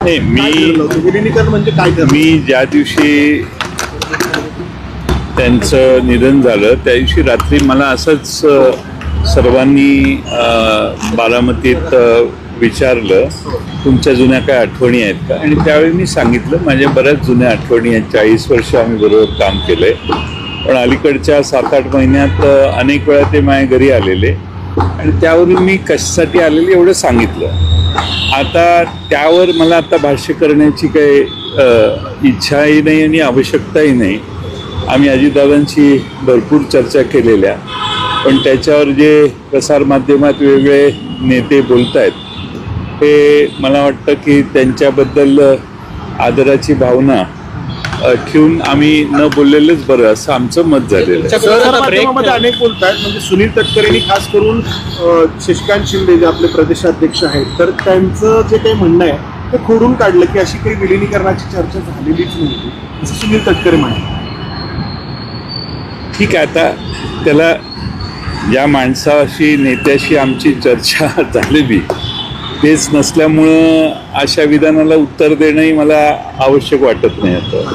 नाही, विलिनीकरण म्हणजे काय ठरलं? मी ज्या दिवशी त्यांचं निधन झालं त्या दिवशी रात्री मला असंच सर्वांनी बारामतीत विचारलं तुमच्या जुन्या काय आठवणी आहेत का, आणि त्यावेळी मी सांगितलं माझ्या बऱ्याच जुन्या आठवणी आहेत. 40 वर्ष आम्ही बरोबर काम केलंय, पण अलीकडच्या 7-8 महिन्यात अनेक वेळा ते माझ्या घरी आलेले आणि त्यावरून मी कशासाठी आलेले एवढं सांगितलं. आता त्यावर मला आता भाष्य करण्याची काही इच्छाही नाही आणि आवश्यकताही नाही. आम्ही अजितदादांची भरपूर चर्चा केलेल्या, पण त्याच्यावर जे प्रसारमाध्यमात वेगवेगळे नेते बोलत आहेत हे मला वाटतं की त्यांच्याबद्दल आदराची भावना ठेवून आम्ही न बोललेलंच बरं असं आमचं मत झालेलं आहे. माध्यमामध्ये अनेक बोलतायत, म्हणजे सुनील तटकरेंनी खास करून शशिकांत शिंदे जे आपले प्रदेशाध्यक्ष आहेत तर त्यांचं जे काही म्हणणं आहे ते खोडून काढलं की अशी काही विलिनीकरणाची चर्चा झालेलीच नव्हती असं सुनील तटकरे म्हणाले. ठीक आहे, आता त्याला ज्या माणसाशी नेत्याशी आमची चर्चा झालेली तेच नसल्यामुळं अशा विधानाला उत्तर देणंही मला आवश्यक वाटत नाही आता.